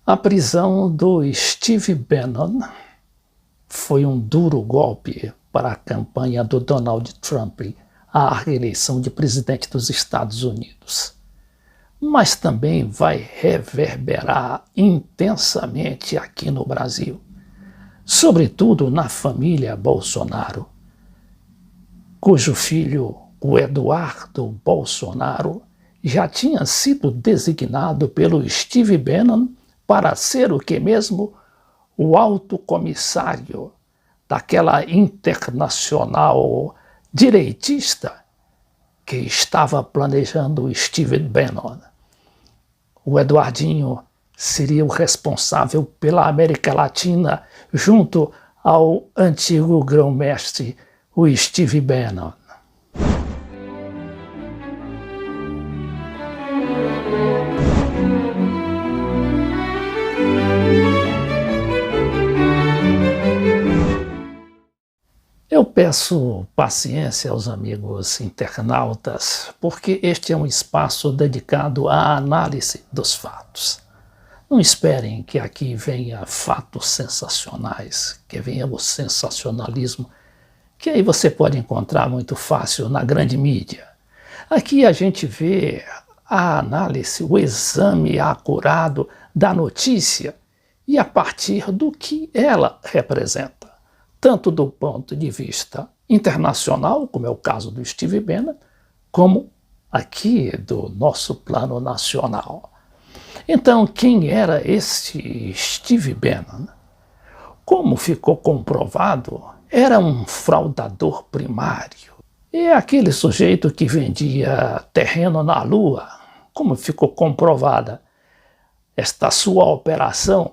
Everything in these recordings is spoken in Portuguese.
A prisão do Steve Bannon foi um duro golpe para a campanha do Donald Trump à reeleição de presidente dos Estados Unidos. Mas também vai reverberar intensamente aqui no Brasil, sobretudo na família Bolsonaro, cujo filho, o Eduardo Bolsonaro, já tinha sido designado pelo Steve Bannon para ser o que mesmo? O alto comissário daquela internacional direitista que estava planejando o Steve Bannon. O Eduardinho seria o responsável pela América Latina junto ao antigo grão-mestre, o Steve Bannon. Eu peço paciência aos amigos internautas, porque este é um espaço dedicado à análise dos fatos. Não esperem que aqui venha fatos sensacionais, que venha o sensacionalismo, que aí você pode encontrar muito fácil na grande mídia. Aqui a gente vê a análise, o exame acurado da notícia e a partir do que ela representa, tanto do ponto de vista internacional, como é o caso do Steve Bannon, como aqui do nosso plano nacional. Então, quem era esse Steve Bannon? Como ficou comprovado, era um fraudador primário. É aquele sujeito que vendia terreno na Lua. Como ficou comprovada esta sua operação,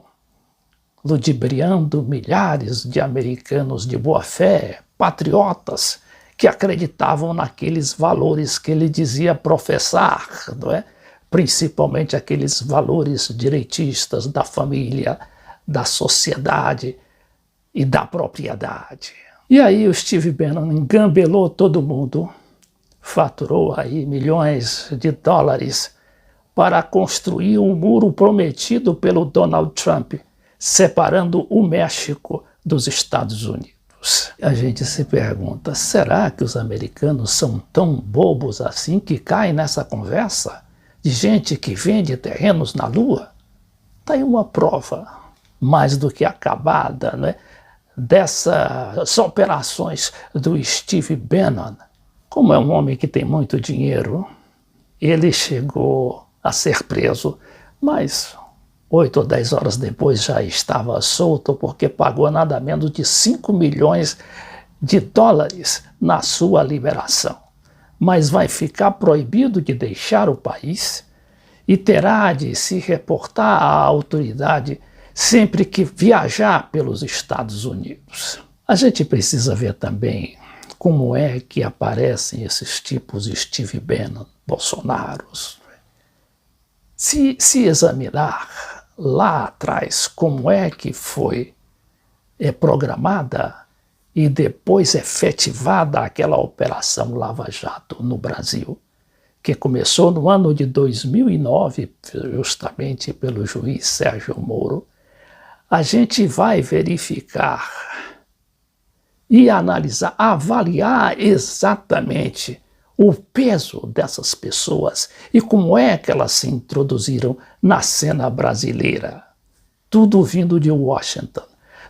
ludibriando milhares de americanos de boa-fé, patriotas, que acreditavam naqueles valores que ele dizia professar, não é? Principalmente aqueles valores direitistas da família, da sociedade e da propriedade. E aí o Steve Bannon engambelou todo mundo, faturou aí milhões de dólares para construir um muro prometido pelo Donald Trump, separando o México dos Estados Unidos. A gente se pergunta, será que os americanos são tão bobos assim que caem nessa conversa de gente que vende terrenos na Lua? Está aí uma prova mais do que acabada, né, dessas operações do Steve Bannon. Como é um homem que tem muito dinheiro, ele chegou a ser preso, mas 8 ou 10 horas depois já estava solto porque pagou nada menos de 5 milhões de dólares na sua liberação. Mas vai ficar proibido de deixar o país e terá de se reportar à autoridade sempre que viajar pelos Estados Unidos. A gente precisa ver também como é que aparecem esses tipos de Steve Bannon, Bolsonaros. Se examinar lá atrás como é que foi programada e depois efetivada aquela operação Lava Jato no Brasil, que começou no ano de 2009, justamente pelo juiz Sérgio Moro, a gente vai verificar e analisar, avaliar exatamente o peso dessas pessoas e como é que elas se introduziram na cena brasileira. Tudo vindo de Washington,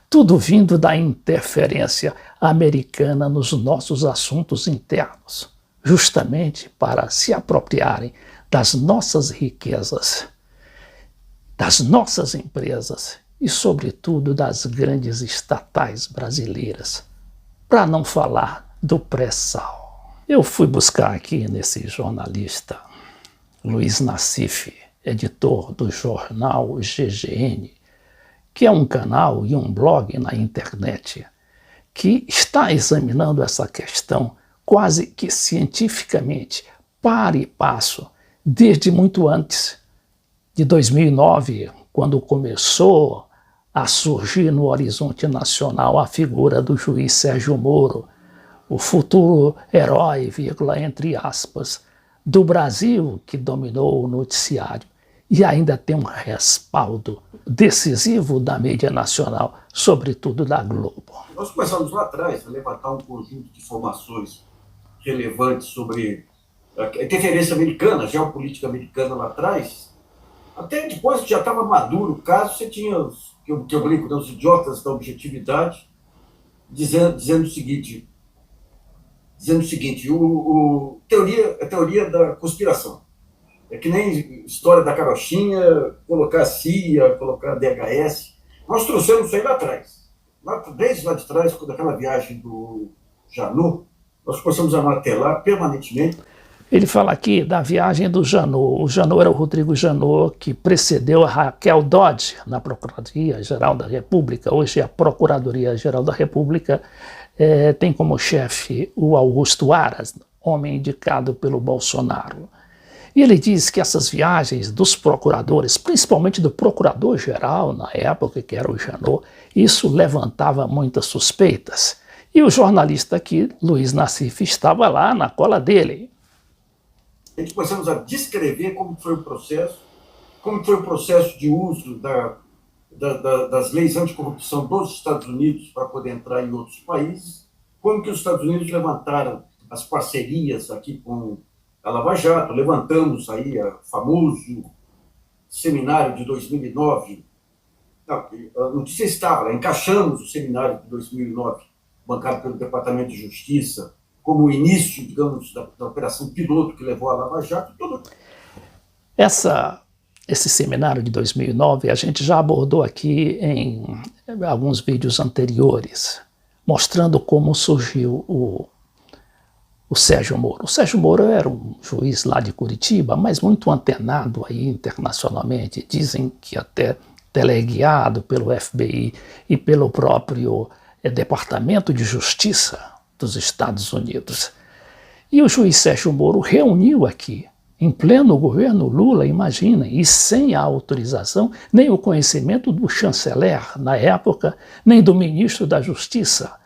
tudo vindo da interferência americana nos nossos assuntos internos, justamente para se apropriarem das nossas riquezas, das nossas empresas e, sobretudo, das grandes estatais brasileiras, para não falar do pré-sal. Eu fui buscar aqui nesse jornalista, Luiz Nassif, editor do jornal GGN, que é um canal e um blog na internet, que está examinando essa questão quase que cientificamente, para e passo, desde muito antes de 2009, quando começou a surgir no horizonte nacional a figura do juiz Sérgio Moro, o futuro herói, vírgula, entre aspas, do Brasil que dominou o noticiário e ainda tem um respaldo decisivo da mídia nacional, sobretudo da Globo. Nós começamos lá atrás a levantar um conjunto de informações relevantes sobre a interferência americana, a geopolítica americana lá atrás. Até depois que já estava maduro o caso, você tinha, que eu brinco, né, os idiotas da objetividade, dizendo o seguinte, a teoria da conspiração. É que nem história da carochinha, colocar a CIA, colocar a DHS. Nós trouxemos isso aí lá atrás. Desde lá de trás, quando aquela viagem do Janot, nós começamos a martelar permanentemente. Ele fala aqui da viagem do Janot. O Janot era o Rodrigo Janot, que precedeu a Raquel Dodge na Procuradoria-Geral da República. Hoje a Procuradoria-Geral da República tem como chefe o Augusto Aras, homem indicado pelo Bolsonaro. E ele diz que essas viagens dos procuradores, principalmente do procurador-geral na época, que era o Janot, isso levantava muitas suspeitas. E o jornalista aqui, Luiz Nassif, estava lá na cola dele. A gente começamos a descrever como foi o processo de uso das leis anticorrupção dos Estados Unidos para poder entrar em outros países, como que os Estados Unidos levantaram as parcerias aqui com a Lava Jato, levantamos aí o famoso seminário de 2009, a notícia estava, encaixamos o seminário de 2009, bancado pelo Departamento de Justiça, como o início, digamos, da operação piloto que levou a Lava Jato. Tudo. Esse seminário de 2009 a gente já abordou aqui em alguns vídeos anteriores, mostrando como surgiu o Sérgio Moro. O Sérgio Moro era um juiz lá de Curitiba, mas muito antenado aí internacionalmente. Dizem que até teleguiado pelo FBI e pelo próprio Departamento de Justiça dos Estados Unidos. E o juiz Sérgio Moro reuniu aqui, em pleno governo Lula, imaginem, e sem a autorização, nem o conhecimento do chanceler na época, nem do ministro da Justiça,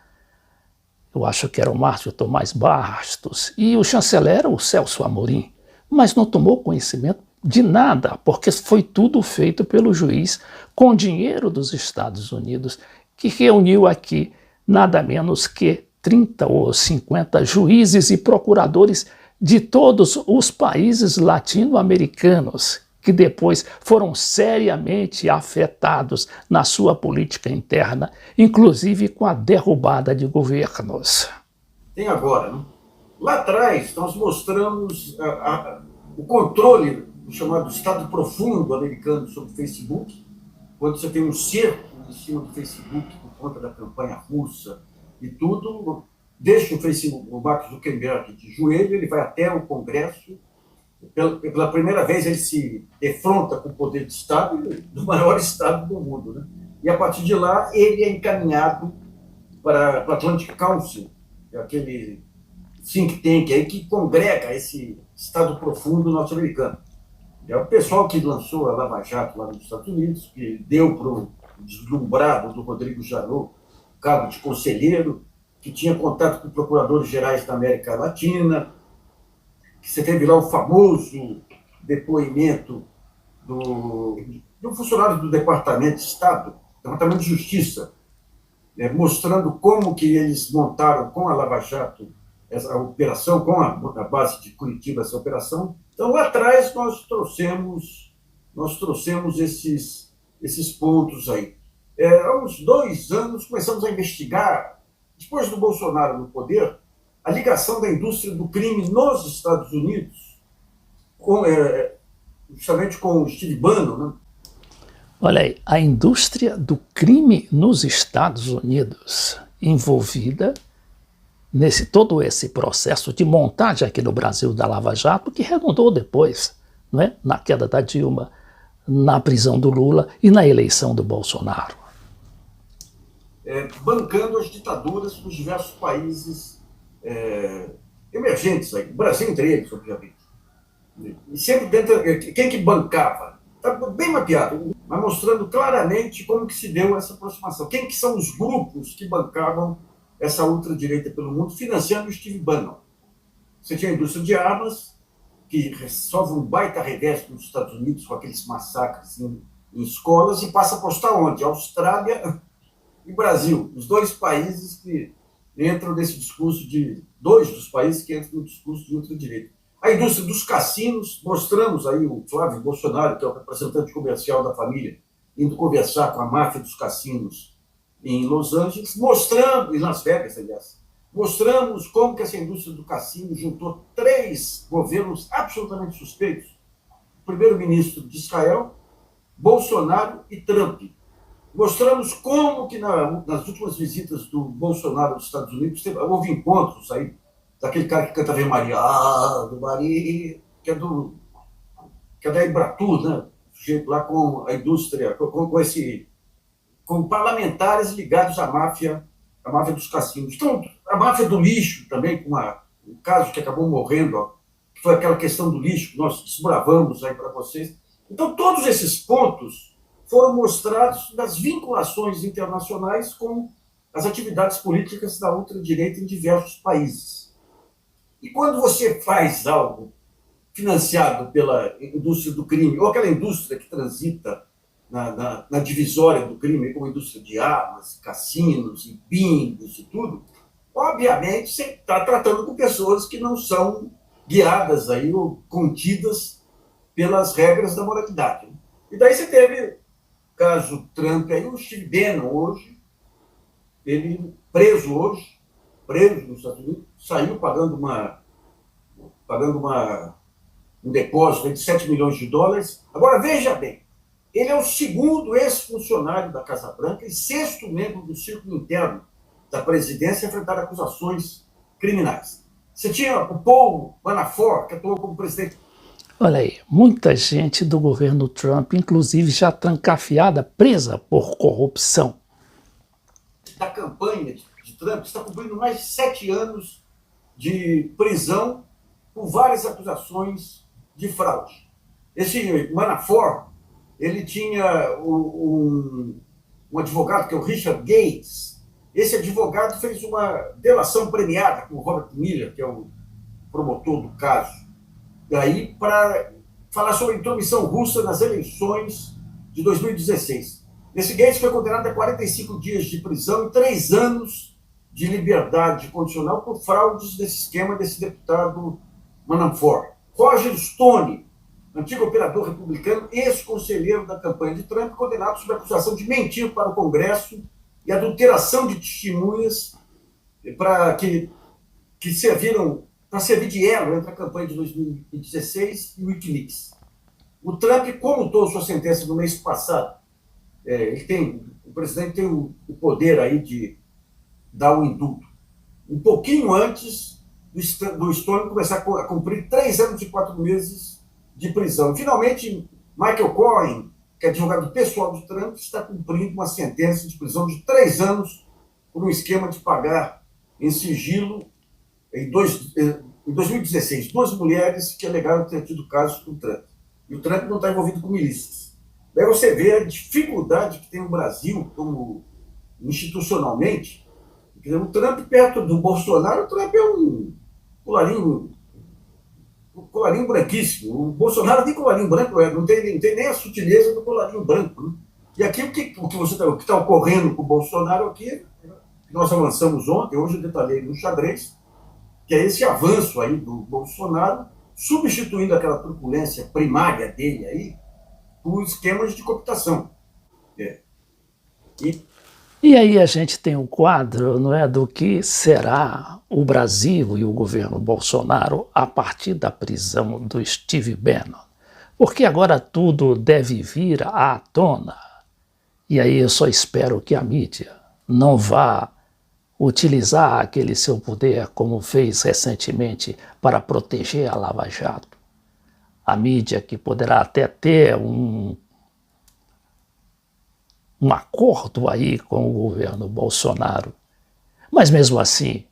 eu acho que era o Márcio Tomás Bastos, e o chanceler era o Celso Amorim, mas não tomou conhecimento de nada, porque foi tudo feito pelo juiz com dinheiro dos Estados Unidos, que reuniu aqui nada menos que 30 ou 50 juízes e procuradores de todos os países latino-americanos, que depois foram seriamente afetados na sua política interna, inclusive com a derrubada de governos. Tem agora, né? Lá atrás, nós mostramos o controle do chamado Estado Profundo americano sobre o Facebook, quando você tem um cerco em cima do Facebook por conta da campanha russa e tudo, deixa o Facebook, o Mark Zuckerberg de joelho, ele vai até o Congresso. Pela primeira vez ele se defronta com o poder de Estado, do maior Estado do mundo, né? E a partir de lá ele é encaminhado para o Atlantic Council, aquele think tank aí que congrega esse Estado profundo norte-americano. É o pessoal que lançou a Lava Jato lá nos Estados Unidos, que deu para o deslumbrado do Rodrigo Janot cargo de conselheiro, que tinha contato com procuradores gerais da América Latina, que você teve lá o famoso depoimento de um funcionário do Departamento de Estado, Departamento de Justiça, mostrando como que eles montaram com a Lava Jato essa operação, com a base de Curitiba essa operação. Então, lá atrás, nós trouxemos esses pontos aí. Há uns 2 anos, começamos a investigar, depois do Bolsonaro no poder, a ligação da indústria do crime nos Estados Unidos, justamente com o Steve Bannon, né? Olha aí, a indústria do crime nos Estados Unidos, envolvida todo esse processo de montagem aqui no Brasil da Lava Jato, que redundou depois, não é? Na queda da Dilma, na prisão do Lula e na eleição do Bolsonaro. Bancando as ditaduras nos diversos países emergentes, aí, o Brasil entre eles, obviamente. E sempre dentro, quem que bancava? Está bem mapeado, mas mostrando claramente como que se deu essa aproximação. Quem que são os grupos que bancavam essa ultradireita pelo mundo, financiando o Steve Bannon. Você tinha a indústria de armas, que sofre um baita revés nos Estados Unidos, com aqueles massacres em escolas e passa a postar onde? Austrália e Brasil, os dois países que entram nesse discurso dois dos países que entram no discurso de ultradireita. A indústria dos cassinos, mostramos aí o Flávio Bolsonaro, que é o representante comercial da família, indo conversar com a máfia dos cassinos em Los Angeles, mostrando, e Las Vegas, aliás, mostramos como que essa indústria do cassino juntou três governos absolutamente suspeitos. O primeiro-ministro de Israel, Bolsonaro e Trump. Mostramos como que nas últimas visitas do Bolsonaro aos Estados Unidos houve encontros aí daquele cara que canta Ave Maria, do Maria, que é da Embratur, né? O sujeito lá com a indústria, com parlamentares ligados à máfia dos cassinos. Então, a máfia do lixo também, com o caso que acabou morrendo, ó, que foi aquela questão do lixo que nós desbravamos aí para vocês. Então, todos esses pontos foram mostrados nas vinculações internacionais com as atividades políticas da ultradireita em diversos países. E quando você faz algo financiado pela indústria do crime, ou aquela indústria que transita na divisória do crime, como a indústria de armas, cassinos, e bingos e tudo, obviamente você está tratando com pessoas que não são guiadas aí, ou contidas pelas regras da moralidade. E daí você teve o caso Trump, aí o Steve Bannon hoje, ele preso nos Estados Unidos, saiu pagando um depósito de 7 milhões de dólares. Agora, veja bem, ele é o segundo ex-funcionário da Casa Branca e sexto membro do círculo interno da presidência a enfrentar acusações criminais. Você tinha o Paul Manafort, que atuou como presidente. Olha aí, muita gente do governo Trump, inclusive já trancafiada, presa por corrupção. Da campanha de Trump, está cumprindo mais de 7 anos de prisão por várias acusações de fraude. Esse Manafort, ele tinha um advogado, que é o Richard Gates. Esse advogado fez uma delação premiada com o Robert Mueller, que é o promotor do caso, daí para falar sobre a intromissão russa nas eleições de 2016. Esse Gates foi condenado a 45 dias de prisão e 3 anos de liberdade condicional por fraudes desse esquema desse deputado Manafort. Roger Stone, antigo operador republicano, ex-conselheiro da campanha de Trump, condenado sob a acusação de mentir para o Congresso e adulteração de testemunhas que serviram para servir de elo entre a campanha de 2016 e o Wikileaks. O Trump comutou sua sentença no mês passado. O presidente tem o poder aí de dar o indulto. Um pouquinho antes do Stone começar a cumprir 3 anos e 4 meses de prisão. E, finalmente, Michael Cohen, que é advogado pessoal do Trump, está cumprindo uma sentença de prisão de 3 anos por um esquema de pagar em sigilo em 2016, 2 mulheres que alegaram ter tido casos com o Trump. E o Trump não está envolvido com milícias. Daí você vê a dificuldade que tem o Brasil como institucionalmente. O Trump perto do Bolsonaro, o Trump é um colarinho branquíssimo. O Bolsonaro tem colarinho branco, não tem nem a sutileza do colarinho branco. Né? E aqui o que está ocorrendo com o Bolsonaro aqui, nós avançamos ontem, hoje eu detalhei no xadrez, que é esse avanço aí do Bolsonaro, substituindo aquela truculência primária dele aí, por esquemas de cooptação. E aí a gente tem um quadro, não é, do que será o Brasil e o governo Bolsonaro a partir da prisão do Steve Bannon. Porque agora tudo deve vir à tona. E aí eu só espero que a mídia não vá utilizar aquele seu poder como fez recentemente para proteger a Lava Jato. A mídia que poderá até ter um acordo aí com o governo Bolsonaro. Mas mesmo assim,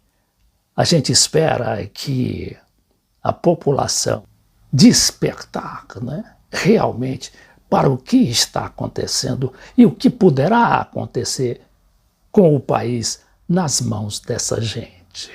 a gente espera que a população despertar, né, realmente para o que está acontecendo e o que poderá acontecer com o país nas mãos dessa gente.